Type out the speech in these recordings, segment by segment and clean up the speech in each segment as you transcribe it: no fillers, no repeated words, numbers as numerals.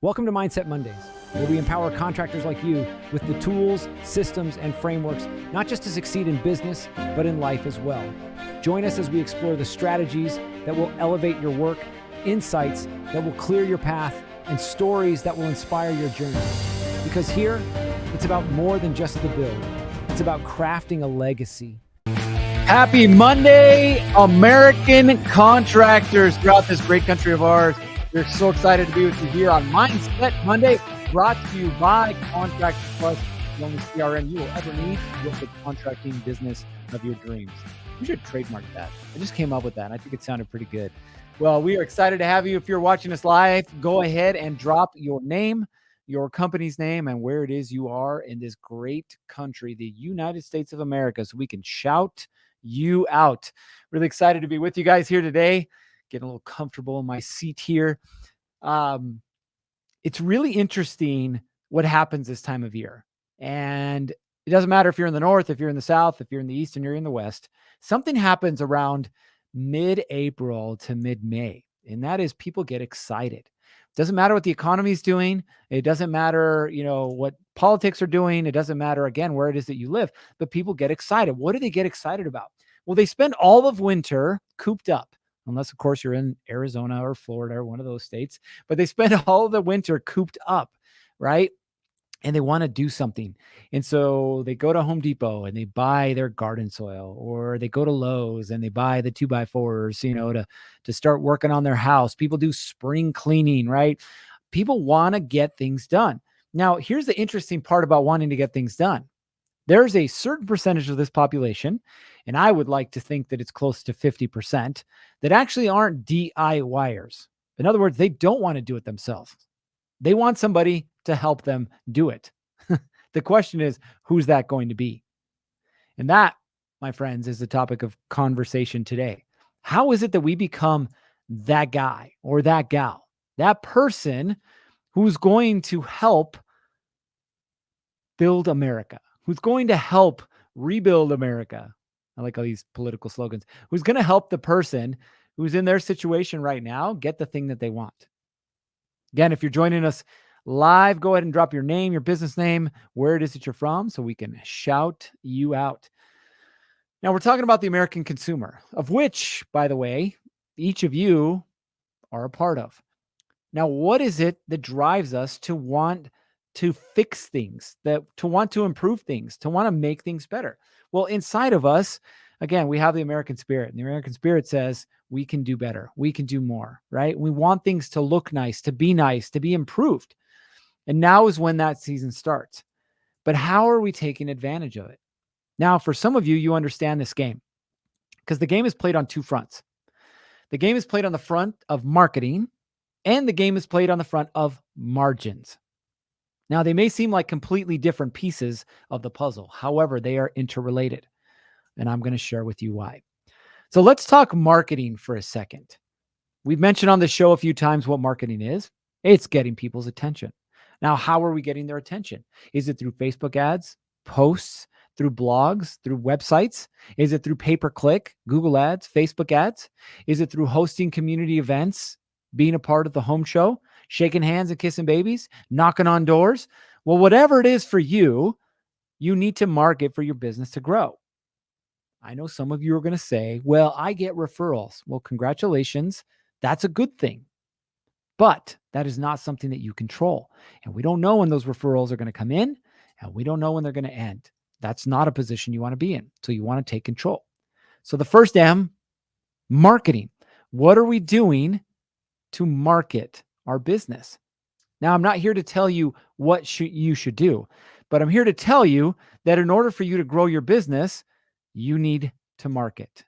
Welcome to Mindset Mondays, where we empower contractors like you with the tools, systems, and frameworks, not just to succeed in business, but in life as well. Join us as we explore the strategies that will elevate your work, insights that will clear your path, and stories that will inspire your journey. Because here, it's about more than just the build. It's about crafting a legacy. Happy Monday, American contractors throughout this great country of ours. We're so excited to be with you here on Mindset Monday, brought to you by Contractors Plus, the only CRM you will ever need with the contracting business of your dreams. You should trademark that. I just came up with that, and I think it sounded pretty good. Well, we are excited to have you. If you're watching us live, go ahead and drop your name, your company's name, and where it is you are in this great country, the United States of America, so we can shout you out. Really excited to be with you guys here today. Getting a little comfortable in my seat here. It's really interesting what happens this time of year. And it doesn't matter if you're in the north, if you're in the south, if you're in the east, and you're in the west. Something happens around mid-April to mid-May. And that is people get excited. It doesn't matter what the economy is doing. It doesn't matter, what politics are doing. It doesn't matter, again, where it is that you live. But people get excited. What do they get excited about? Well, they spend all of winter cooped up. Unless, of course, you're in Arizona or Florida or one of those states. But they spend all the winter cooped up, right? And they want to do something. And so they go to Home Depot and they buy their garden soil, or they go to Lowe's and they buy the 2x4s, to start working on their house. People do spring cleaning, right? People want to get things done. Now, here's the interesting part about wanting to get things done. There's a certain percentage of this population, and I would like to think that it's close to 50%, that actually aren't DIYers. In other words, they don't want to do it themselves. They want somebody to help them do it. The question is, who's that going to be? And that, my friends, is the topic of conversation today. How is it that we become that guy or that gal, that person who's going to help build America? Who's going to help rebuild America? I like all these political slogans. Who's going to help the person who's in their situation right now get the thing that they want? Again, if you're joining us live, go ahead and drop your name, your business name, where it is that you're from, so we can shout you out. Now, we're talking about the American consumer, of which, by the way, each of you are a part of. Now, what is it that drives us to want to fix things, to want to improve things, to want to make things better? Well, inside of us, again, we have the American spirit. And the American spirit says we can do better. We can do more, right? We want things to look nice, to be improved. And now is when that season starts. But how are we taking advantage of it? Now, for some of you, you understand this game because the game is played on two fronts. The game is played on the front of marketing, and the game is played on the front of margins. Now, they may seem like completely different pieces of the puzzle. However, they are interrelated, and I'm going to share with you why. So let's talk marketing for a second. We've mentioned on the show a few times what marketing is. It's getting people's attention. Now, how are we getting their attention? Is it through Facebook ads, posts, through blogs, through websites? Is it through pay-per-click, Google ads, Facebook ads? Is it through hosting community events, being a part of the home show, shaking hands and kissing babies, knocking on doors? Well, whatever it is for you, you need to market for your business to grow. I know some of you are going to say, well, I get referrals. Well, congratulations. That's a good thing. But that is not something that you control. And we don't know when those referrals are going to come in, and we don't know when they're going to end. That's not a position you want to be in. So you want to take control. So the first M, marketing. What are we doing to market our business? Now, I'm not here to tell you what you should do, but I'm here to tell you that in order for you to grow your business, you need to market.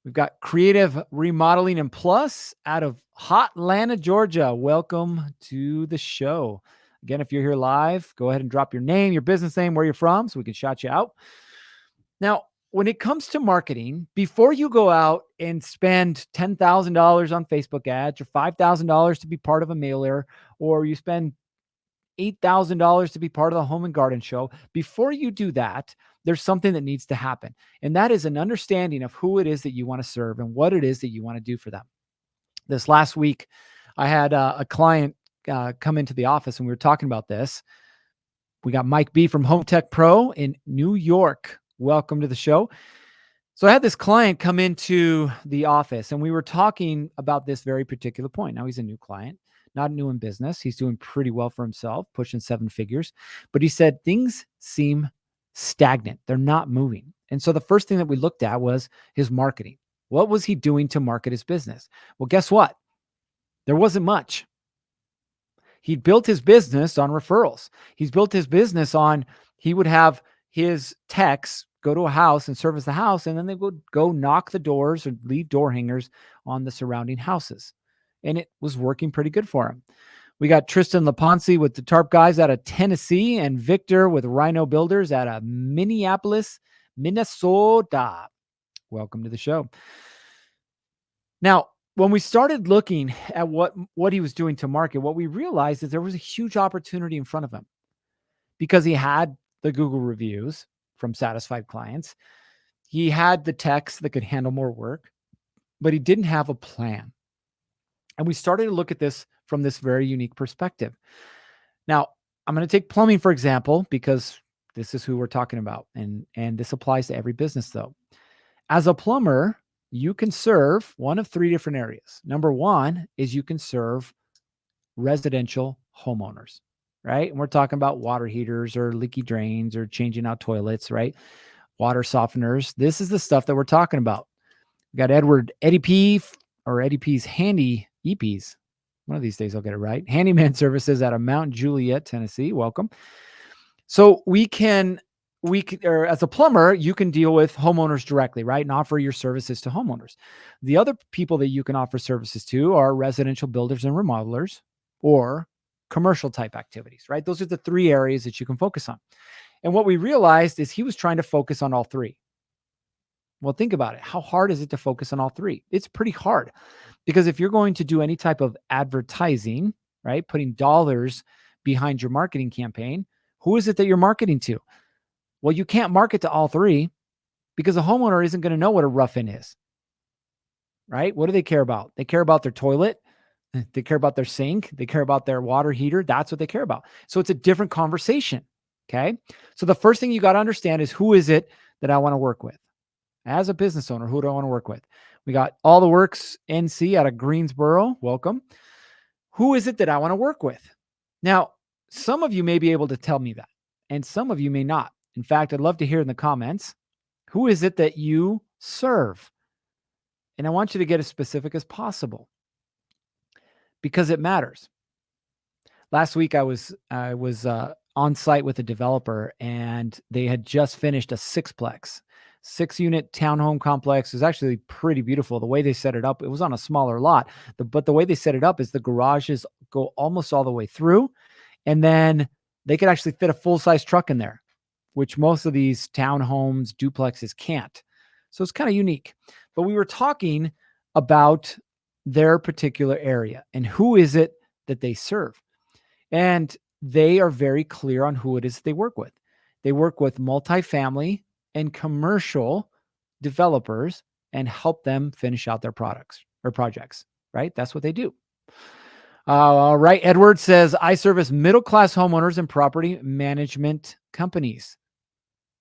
We've got Creative Remodeling and Plus out of Hotlanta, Georgia. Welcome to the show. Again, if you're here live, go ahead and drop your name, your business name, where you're from, so we can shout you out. Now, when it comes to marketing, before you go out and spend $10,000 on Facebook ads or $5,000 to be part of a mailer, or you spend $8,000 to be part of the home and garden show, before you do that, there's something that needs to happen. And that is an understanding of who it is that you want to serve and what it is that you want to do for them. This last week, I had a client come into the office and we were talking about this. We got Mike B from Home Tech Pro in New York. Welcome to the show. So I had this client come into the office and we were talking about this very particular point. Now he's a new client, not new in business. He's doing pretty well for himself, pushing 7 figures. But he said things seem stagnant. They're not moving. And so the first thing that we looked at was his marketing. What was he doing to market his business? Well, guess what? There wasn't much. He built his business on referrals. He's built his business on, he would have his techs go to a house and service the house, and then they would go knock the doors or leave door hangers on the surrounding houses. And it was working pretty good for him. We got Tristan Laponce with the Tarp Guys out of Tennessee and Victor with Rhino Builders out of Minneapolis, Minnesota. Welcome to the show. Now, when we started looking at what he was doing to market, what we realized is there was a huge opportunity in front of him because he had the Google reviews from satisfied clients. He had the techs that could handle more work, but he didn't have a plan. And we started to look at this from this very unique perspective. Now, I'm going to take plumbing, for example, because this is who we're talking about. And this applies to every business, though. As a plumber, you can serve one of 3 different areas. Number 1 is you can serve residential homeowners, right? And we're talking about water heaters or leaky drains or changing out toilets, right? Water softeners. This is the stuff that we're talking about. We got Eddie P's Handy EPs. One of these days I'll get it right. Handyman services out of Mount Juliet, Tennessee. Welcome. So or as a plumber, you can deal with homeowners directly, right? And offer your services to homeowners. The other people that you can offer services to are residential builders and remodelers or commercial type activities, right? Those are the 3 areas that you can focus on. And what we realized is he was trying to focus on all 3. Well, think about it. How hard is it to focus on all 3? It's pretty hard because if you're going to do any type of advertising, right? Putting dollars behind your marketing campaign, who is it that you're marketing to? Well, you can't market to all 3 because a homeowner isn't going to know what a rough-in is, right? What do they care about? They care about their toilet. They care about their sink. They care about their water heater. That's what they care about. So it's a different conversation, okay? So the first thing you got to understand is who is it that I want to work with? As a business owner, who do I want to work with? We got All the Works NC out of Greensboro. Welcome. Who is it that I want to work with? Now, some of you may be able to tell me that, and some of you may not. In fact, I'd love to hear in the comments, who is it that you serve? And I want you to get as specific as possible because it matters. Last week, I was on site with a developer and they had just finished a 6-unit townhome complex. It was actually pretty beautiful. The way they set it up, it was on a smaller lot, but the way they set it up is the garages go almost all the way through. And then they could actually fit a full-size truck in there, which most of these townhomes, duplexes can't. So it's kind of unique. But we were talking about their particular area and who is it that they serve. And they are very clear on who it is they work with. They work with multifamily and commercial developers and help them finish out their products or projects, right? That's what they do. All right. Edward says, I service middle-class homeowners and property management companies.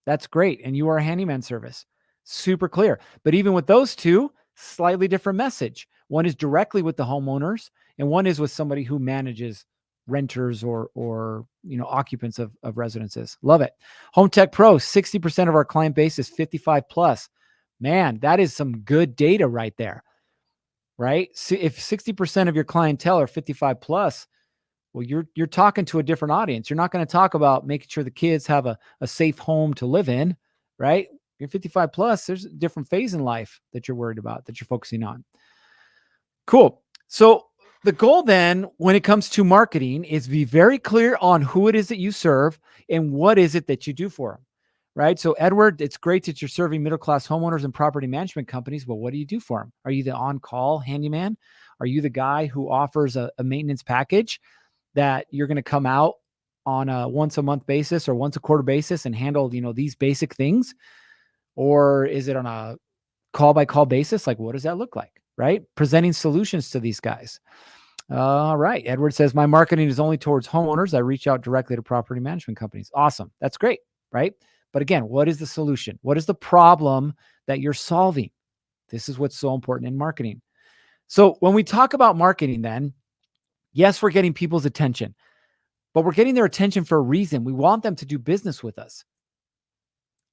That's great. And you are a handyman service. Super clear. But even with those 2, slightly different message. One is directly with the homeowners and one is with somebody who manages renters or occupants of residences. Love it. Home Tech Pro, 60% of our client base is 55 plus. Man, that is some good data right there, right? So if 60% of your clientele are 55 plus, well, you're talking to a different audience. You're not going to talk about making sure the kids have a safe home to live in, right? You're 55 plus, there's a different phase in life that you're worried about, that you're focusing on. Cool. So the goal then, when it comes to marketing, is be very clear on who it is that you serve and what is it that you do for them, right? So Edward, it's great that you're serving middle-class homeowners and property management companies, but what do you do for them? Are you the on-call handyman? Are you the guy who offers a maintenance package that you're going to come out on a once a month basis or once a quarter basis and handle, these basic things? Or is it on a call by call basis? Like, what does that look like? Right? Presenting solutions to these guys. All right. Edward says, my marketing is only towards homeowners. I reach out directly to property management companies. Awesome. That's great. Right. But again, what is the solution? What is the problem that you're solving? This is what's so important in marketing. So when we talk about marketing, then, yes, we're getting people's attention, but we're getting their attention for a reason. We want them to do business with us.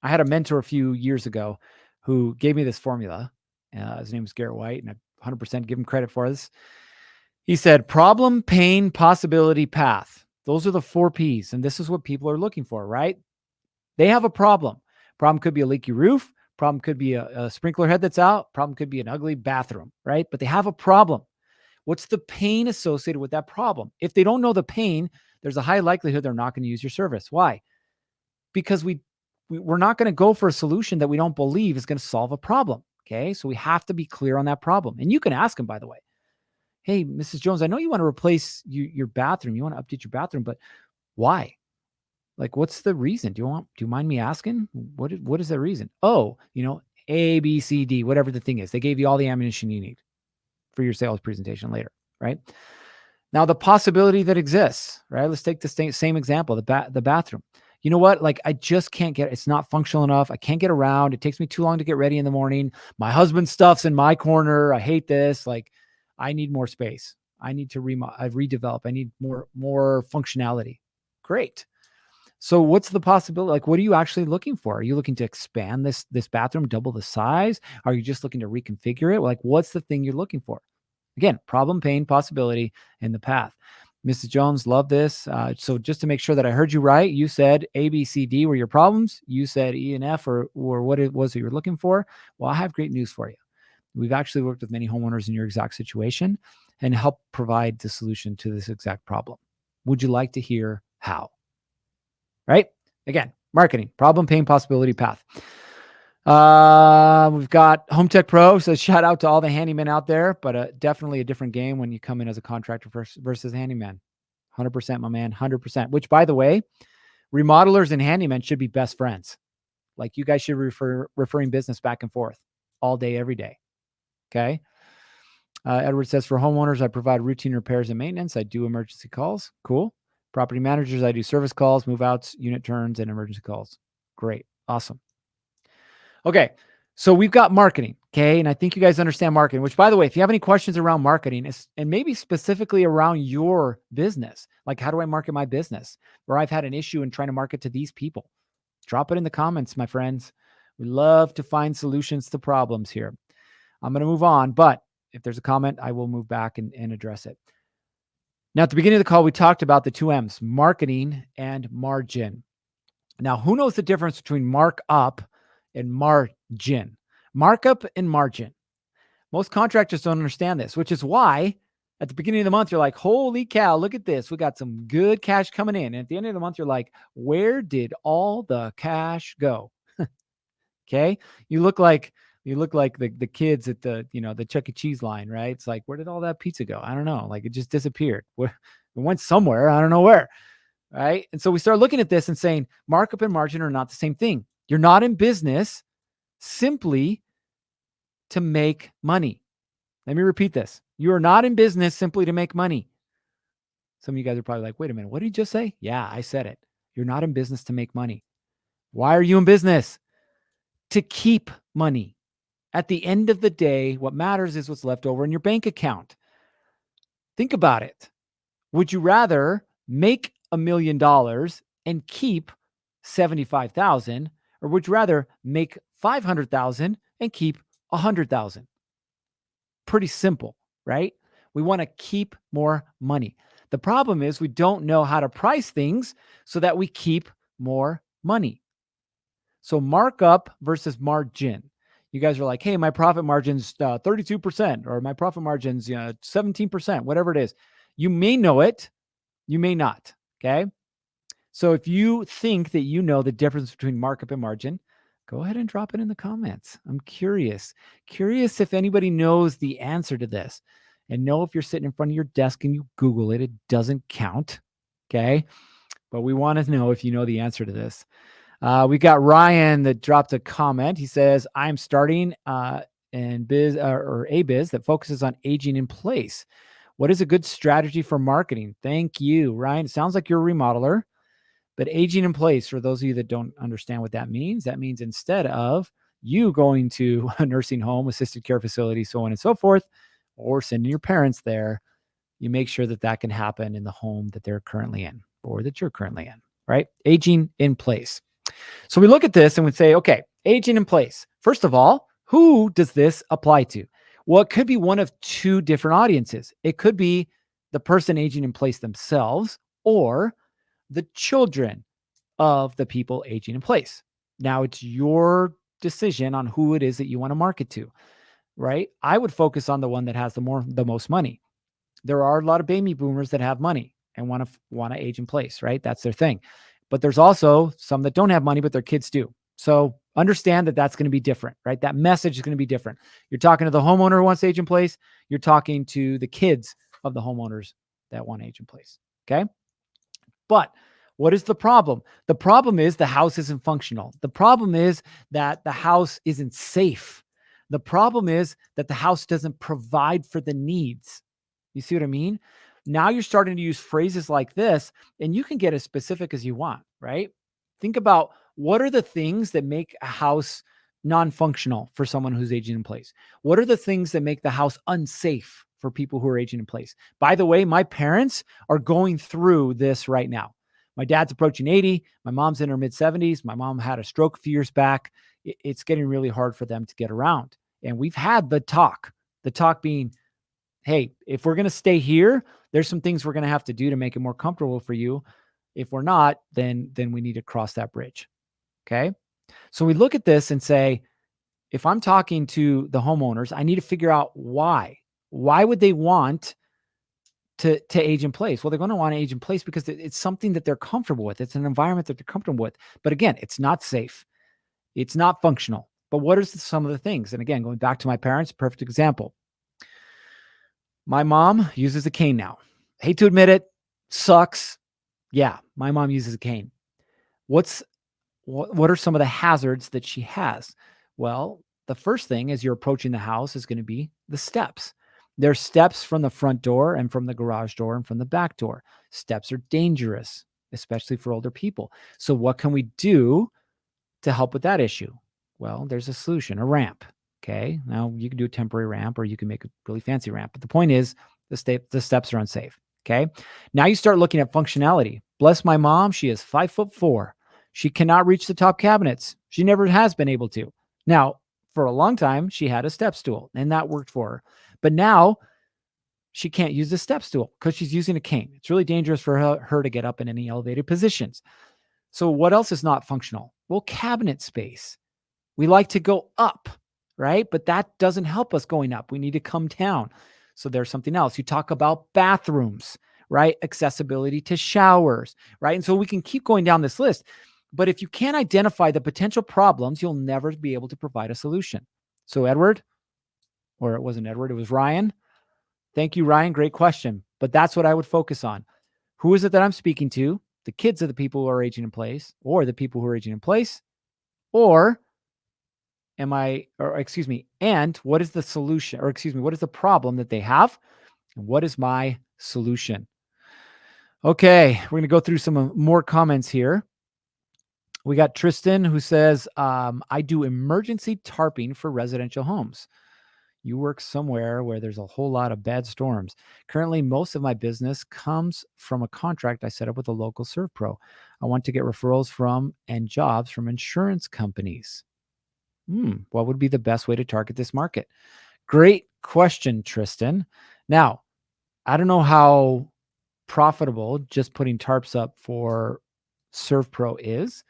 I had a mentor a few years ago who gave me this formula. His name is Gerritt Bake, and I 100% give him credit for this. He said, problem, pain, possibility, path. Those are the 4 P's. And this is what people are looking for, right? They have a problem. Problem could be a leaky roof. Problem could be a sprinkler head that's out. Problem could be an ugly bathroom, right? But they have a problem. What's the pain associated with that problem? If they don't know the pain, there's a high likelihood they're not going to use your service. Why? Because we're not going to go for a solution that we don't believe is going to solve a problem. Okay. So we have to be clear on that problem. And you can ask them, by the way, hey, Mrs. Jones, I know you want to replace your bathroom. You want to update your bathroom, but why? Like, what's the reason? Do you mind me asking? What is the reason? Oh, A, B, C, D, whatever the thing is. They gave you all the ammunition you need for your sales presentation later, right? Now, the possibility that exists, right? Let's take the same example, the bathroom. You know what? Like, I just can't it's not functional enough. I can't get around. It takes me too long to get ready in the morning. My husband's stuff's in my corner. I hate this. Like, I need more space. I need to redevelop. I need more functionality. Great. So what's the possibility? Like, what are you actually looking for? Are you looking to expand this bathroom, double the size? Are you just looking to reconfigure it? Like, what's the thing you're looking for? Again, problem, pain, possibility, and the path. Mrs. Jones, love this. So just to make sure that I heard you right, you said A, B, C, D were your problems. You said E and F or what it was that you're looking for. Well, I have great news for you. We've actually worked with many homeowners in your exact situation and help provide the solution to this exact problem. Would you like to hear how? Right? Again, marketing, problem, pain, possibility, path. We've got Home Tech Pro says, shout out to all the handymen out there, but definitely a different game when you come in as a contractor versus handyman. 100%, my man, 100%. Which, by the way, remodelers and handymen should be best friends. Like, you guys should referring business back and forth all day, every day. Okay. Edward says, for homeowners, I provide routine repairs and maintenance. I do emergency calls. Cool. Property managers, I do service calls, move outs, unit turns, and emergency calls. Great. Awesome. Okay. So we've got marketing. Okay. And I think you guys understand marketing, which, by the way, if you have any questions around marketing and maybe specifically around your business, like, how do I market my business? Or I've had an issue in trying to market to these people, drop it in the comments, my friends. We love to find solutions to problems here. I'm going to move on, but if there's a comment, I will move back and address it. Now, at the beginning of the call, we talked about the 2 M's, marketing and margin. Now, who knows the difference between markup and margin? Markup and margin. Most contractors don't understand this, which is why at the beginning of the month, you're like, holy cow, look at this. We got some good cash coming in. And at the end of the month, you're like, where did all the cash go? Okay. You look like the kids at the Chuck E. Cheese line, right? It's like, where did all that pizza go? I don't know. Like, it just disappeared. It went somewhere. I don't know where. Right. And so we start looking at this and saying markup and margin are not the same thing. You're not in business simply to make money. Let me repeat this. You are not in business simply to make money. Some of you guys are probably like, wait a minute, what did you just say? Yeah, I said it. You're not in business to make money. Why are you in business? To keep money. At the end of the day, what matters is what's left over in your bank account. Think about it. Would you rather make $1 million and keep 75,000, or would you rather make 500,000 and keep 100,000? Pretty simple, right? We want to keep more money. The problem is we don't know how to price things so that we keep more money. So markup versus margin. You guys are like, hey, my profit margin's 32%, or my profit margin's 17%, whatever it is. You may know it. You may not. Okay. So if you think that you know the difference between markup and margin, go ahead and drop it in the comments. I'm curious if anybody knows the answer to this. And know, if you're sitting in front of your desk and you Google it, it doesn't count. Okay. But we want to know if you know the answer to this. We got Ryan that dropped a comment. He says, I'm starting in biz or a biz that focuses on aging in place. What is a good strategy for marketing? Thank you, Ryan. It sounds like you're a remodeler, but aging in place, for those of you that don't understand what that means instead of you going to a nursing home, assisted care facility, so on and so forth, or sending your parents there, you make sure that that can happen in the home that they're currently in or that you're currently in, right? Aging in place. So we look at this and we say, okay, aging in place. First of all, who does this apply to? Well, it could be one of two different audiences. It could be the person aging in place themselves or the children of the people aging in place. Now it's your decision on who it is that you want to market to, right? I would focus on the one that has the most money. There are a lot of baby boomers that have money and want to age in place, right? That's their thing. But there's also some that don't have money, but their kids do. So understand that that's going to be different, right? That message is going to be different. You're talking to the homeowner who wants to age in place. You're talking to the kids of the homeowners that want to age in place. Okay. But what is the problem? The problem is the house isn't functional. The problem is that the house isn't safe. The problem is that the house doesn't provide for the needs. You see what I mean? Now you're starting to use phrases like this, and you can get as specific as you want, right? Think about what are the things that make a house non-functional for someone who's aging in place? What are the things that make the house unsafe for people who are aging in place? By the way, my parents are going through this right now. My dad's approaching 80. My mom's in her mid 70s. My mom had a stroke a few years back. It's getting really hard for them to get around. And we've had the talk being, hey, if we're going to stay here, there's some things we're going to have to do to make it more comfortable for you. If we're not, then we need to cross that bridge. Okay. So we look at this and say, if I'm talking to the homeowners, I need to figure out why. Why would they want to age in place? Well, they're going to want to age in place because it's something that they're comfortable with. It's an environment that they're comfortable with. But again, it's not safe. It's not functional. But what are some of the things? And again, going back to my parents, perfect example. My mom uses a cane now. Hate to admit it, sucks. Yeah, my mom uses a cane. What are some of the hazards that she has? Well, the first thing as you're approaching the house is going to be the steps. There's steps from the front door and from the garage door and from the back door. Steps are dangerous, especially for older people. So what can we do to help with that issue? Well, there's a solution, a ramp. Okay. Now you can do a temporary ramp or you can make a really fancy ramp. But the point is the steps are unsafe. Okay. Now you start looking at functionality. Bless my mom. She is 5'4". She cannot reach the top cabinets. She never has been able to. Now, for a long time, she had a step stool and that worked for her. But now she can't use the step stool because she's using a cane. It's really dangerous for her to get up in any elevated positions. So what else is not functional? Well, cabinet space. We like to go up, right? But that doesn't help us going up. We need to come down. So there's something else. You talk about bathrooms, right? Accessibility to showers, right? And so we can keep going down this list. But if you can't identify the potential problems, you'll never be able to provide a solution. So Edward, or it wasn't Edward, it was Ryan. Thank you, Ryan. Great question. But that's what I would focus on. Who is it that I'm speaking to? The kids of the people who are aging in place, or the people who are aging in place, or and what is the solution, what is the problem that they have? And what is my solution? Okay, we're going to go through some more comments here. We got Tristan who says, I do emergency tarping for residential homes. You work somewhere where there's a whole lot of bad storms. Currently, most of my business comes from a contract I set up with a local ServPro. I want to get referrals from and jobs from insurance companies. What would be the best way to target this market? Great question, Tristan. Now, I don't know how profitable just putting tarps up for ServPro is,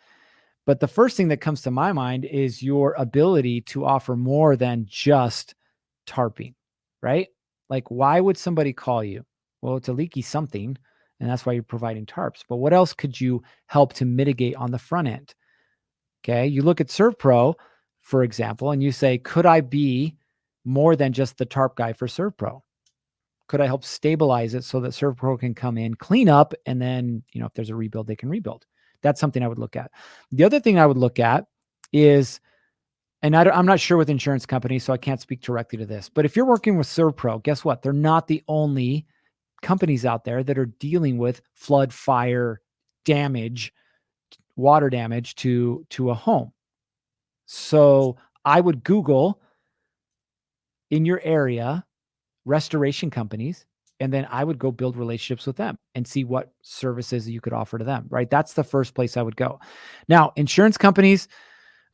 but the first thing that comes to my mind is your ability to offer more than just tarping, right? Like, why would somebody call you? Well, it's a leaky something, and that's why you're providing tarps. But what else could you help to mitigate on the front end? Okay, you look at ServPro, for example, and you say, could I be more than just the tarp guy for ServPro? Could I help stabilize it so that ServPro can come in, clean up, and then, if there's a rebuild, they can rebuild? That's something I would look at. The other thing I would look at is, and I'm not sure with insurance companies, so I can't speak directly to this, but if you're working with ServPro, guess what? They're not the only companies out there that are dealing with flood, fire damage, water damage to a home. So I would Google in your area restoration companies, and then I would go build relationships with them and see what services you could offer to them, right? That's the first place I would go. Now, insurance companies,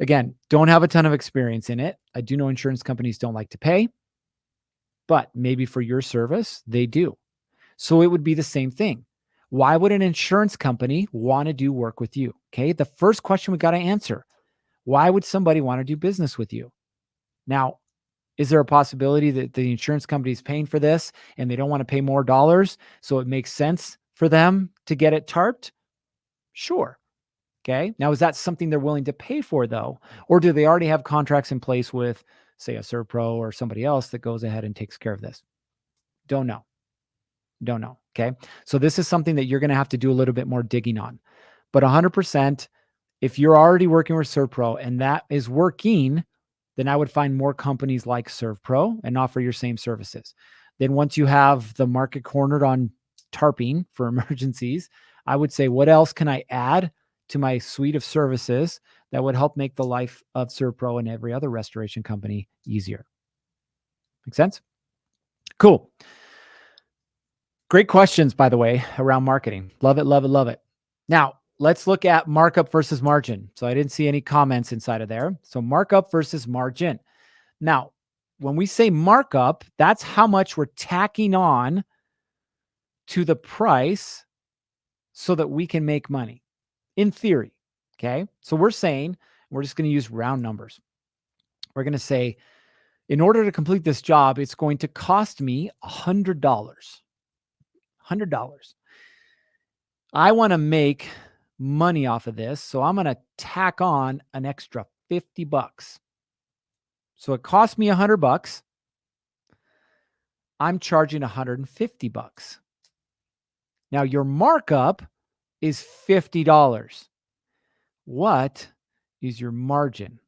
again, don't have a ton of experience in it. I do know insurance companies don't like to pay, but maybe for your service, they do. So it would be the same thing. Why would an insurance company want to do work with you? Okay. The first question we got to answer, why would somebody want to do business with you? Now, is there a possibility that the insurance company is paying for this and they don't want to pay more dollars, so it makes sense for them to get it tarped? Sure. Okay. Now, is that something they're willing to pay for though? Or do they already have contracts in place with, say, a ServPro or somebody else that goes ahead and takes care of this? Don't know. Don't know. Okay. So this is something that you're going to have to do a little bit more digging on. But 100%, if you're already working with ServPro and that is working, then I would find more companies like ServPro and offer your same services. Then once you have the market cornered on tarping for emergencies, I would say, what else can I add to my suite of services that would help make the life of ServPro and every other restoration company easier? Make sense? Cool. Great questions, by the way, around marketing. Love it, love it, love it. Now, let's look at markup versus margin. So I didn't see any comments inside of there. So markup versus margin. Now, when we say markup, that's how much we're tacking on to the price so that we can make money, in theory. Okay. So we're saying, we're just going to use round numbers. We're going to say, in order to complete this job, it's going to cost me $100. $100. I want to make money off of this, so I'm going to tack on an extra $50. So it cost me $100. I'm charging $150. Now your markup is $50. What is your margin?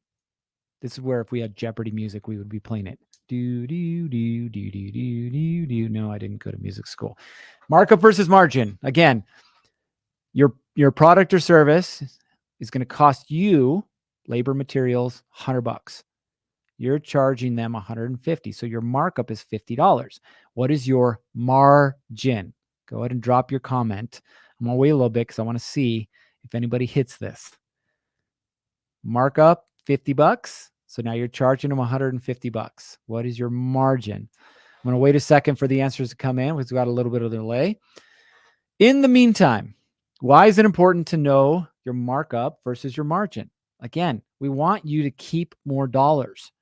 This is where if we had Jeopardy music, we would be playing it. Do, do, do, do, do, do, do, do. No, I didn't go to music school. Markup versus margin. Again, your product or service is going to cost you labor, materials, $100. You're charging them $150. So your markup is $50. What is your margin? Go ahead and drop your comment. I'm going to wait a little bit because I want to see if anybody hits this. Markup $50. So now you're charging them $150. What is your margin? I'm going to wait a second for the answers to come in because we've got a little bit of a delay. In the meantime, why is it important to know your markup versus your margin? Again, we want you to keep more dollars.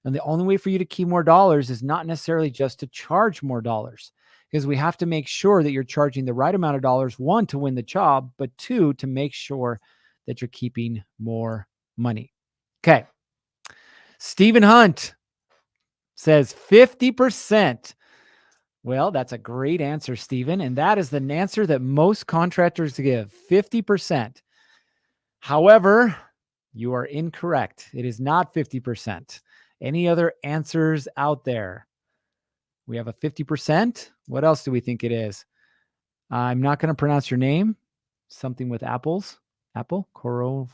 And the only way for you to keep more dollars is not necessarily just to charge more dollars, because we have to make sure that you're charging the right amount of dollars, one, to win the job, but two, to make sure that you're keeping more money. Okay. Stephen Hunt says 50%. Well, that's a great answer, Stephen. And that is the answer that most contractors give, 50%. However, you are incorrect. It is not 50%. Any other answers out there? We have a 50%. What else do we think it is? I'm not going to pronounce your name. Something with apples. Apple? Koro?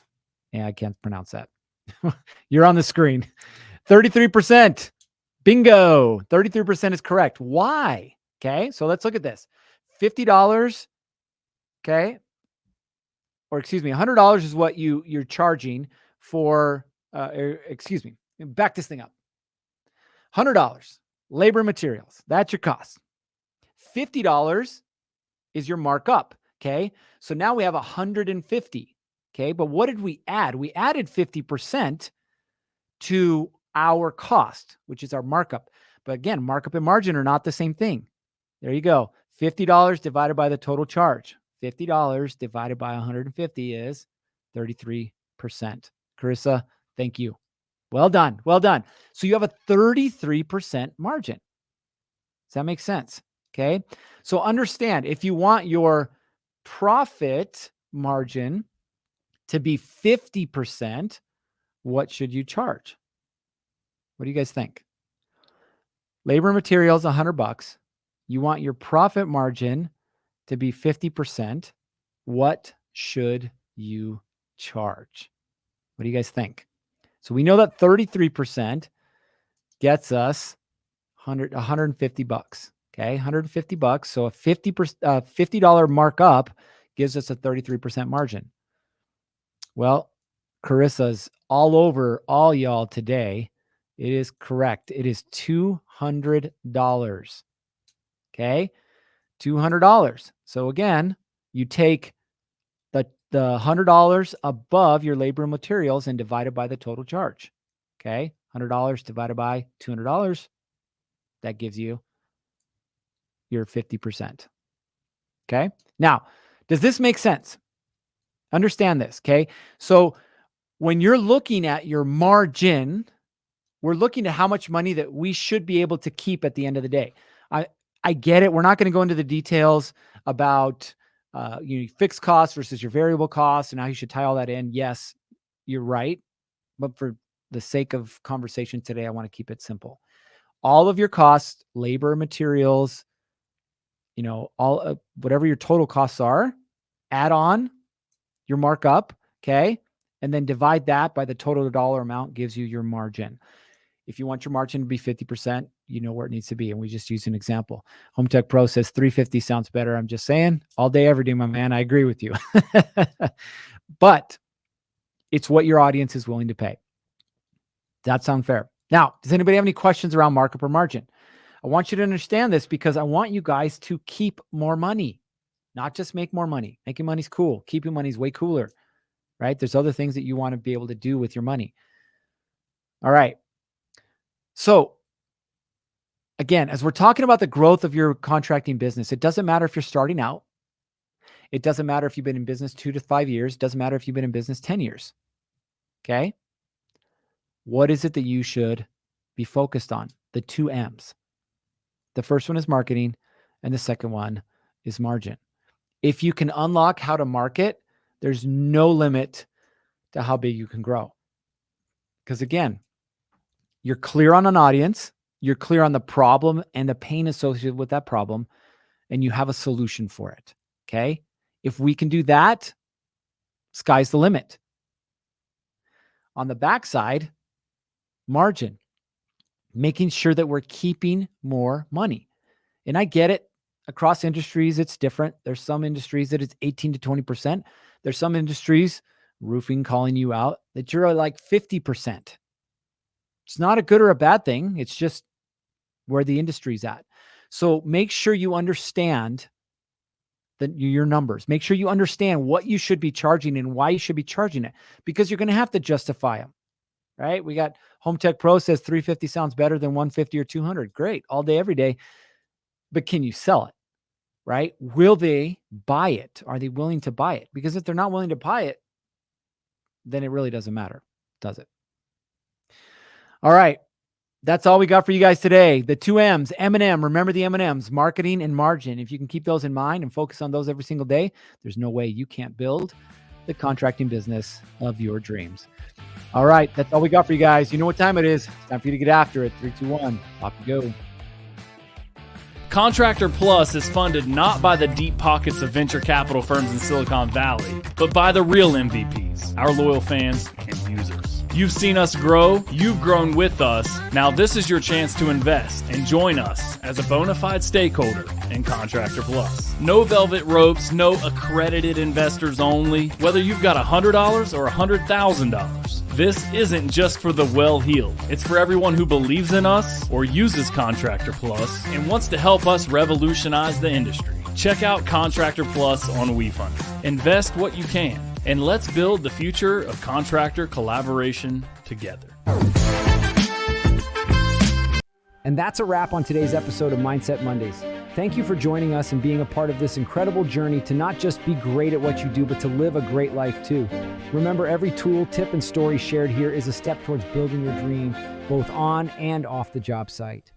Yeah, I can't pronounce that. You're on the screen. 33%. Bingo. 33% is correct. Why? Okay, so let's look at this. $50. Okay. Or excuse me, $100 is what you're charging for, excuse me, back this thing up. $100, labor materials, that's your cost. $50 is your markup, okay? So now we have $150, okay? But what did we add? We added 50% to our cost, which is our markup. But again, markup and margin are not the same thing. There you go. $50 divided by the total charge. $50 divided by 150 is 33%. Carissa, thank you. Well done. Well done. So you have a 33% margin. Does that make sense? Okay. So understand, if you want your profit margin to be 50%, what should you charge? What do you guys think? Labor and materials, $100. You want your profit margin to be 50%. What should you charge? What do you guys think? So we know that 33% gets us $150. Okay, $150. So a $50 markup gives us a 33% margin. Well, Carissa's all over all y'all today. It is correct. It is $200. Okay, $200. So again, you take the $100 above your labor and materials and divide it by the total charge. Okay, $100 divided by $200. That gives you your 50%. Okay. Now, does this make sense? Understand this. Okay. So when you're looking at your margin, we're looking at how much money that we should be able to keep at the end of the day. I get it. We're not going to go into the details about fixed costs versus your variable costs and how you should tie all that in. Yes, you're right. But for the sake of conversation today, I want to keep it simple. All of your costs, labor, materials, all whatever your total costs are, add on your markup, okay? And then divide that by the total dollar amount gives you your margin. If you want your margin to be 50%, you know where it needs to be. And we just used an example. Home Tech Pro says 350 sounds better. I'm just saying, all day, every day, my man. I agree with you. But it's what your audience is willing to pay. Does that sound fair? Now, does anybody have any questions around markup or margin? I want you to understand this because I want you guys to keep more money, not just make more money. Making money's cool. Keeping money is way cooler, right? There's other things that you want to be able to do with your money. All right. So again, as we're talking about the growth of your contracting business, it doesn't matter if you're starting out. It doesn't matter if you've been in business 2 to 5 years. It doesn't matter if you've been in business 10 years. Okay. What is it that you should be focused on? The 2 M's. The first one is marketing, and the second one is margin. If you can unlock how to market, there's no limit to how big you can grow. Because again, you're clear on an audience, you're clear on the problem and the pain associated with that problem, and you have a solution for it. Okay. If we can do that, sky's the limit. On the backside, margin, making sure that we're keeping more money. And I get it. Across industries, it's different. There's some industries that it's 18 to 20%. There's some industries, roofing calling you out, that you're like 50%. It's not a good or a bad thing. It's just where the industry's at. So make sure you understand your numbers. Make sure you understand what you should be charging and why you should be charging it, because you're going to have to justify them, right? We got Home Tech Pro says 350 sounds better than 150 or 200. Great. All day, every day. But can you sell it, right? Will they buy it? Are they willing to buy it? Because if they're not willing to buy it, then it really doesn't matter, does it? All right. That's all we got for you guys today. The 2 M's, M&M. Remember the M&M's, marketing and margin. If you can keep those in mind and focus on those every single day, there's no way you can't build the contracting business of your dreams. All right. That's all we got for you guys. You know what time it is. It's time for you to get after it. 3, 2, 1. Off you go. Contractor Plus is funded not by the deep pockets of venture capital firms in Silicon Valley, but by the real MVPs, our loyal fans and users. You've seen us grow, you've grown with us. Now this is your chance to invest and join us as a bona fide stakeholder in Contractor Plus. No velvet ropes, no accredited investors only, whether you've got $100 or $100,000. This isn't just for the well-heeled. It's for everyone who believes in us or uses Contractor Plus and wants to help us revolutionize the industry. Check out Contractor Plus on WeFund. Invest what you can, and let's build the future of contractor collaboration together. And that's a wrap on today's episode of Mindset Mondays. Thank you for joining us and being a part of this incredible journey to not just be great at what you do, but to live a great life too. Remember, every tool, tip, and story shared here is a step towards building your dream, both on and off the job site.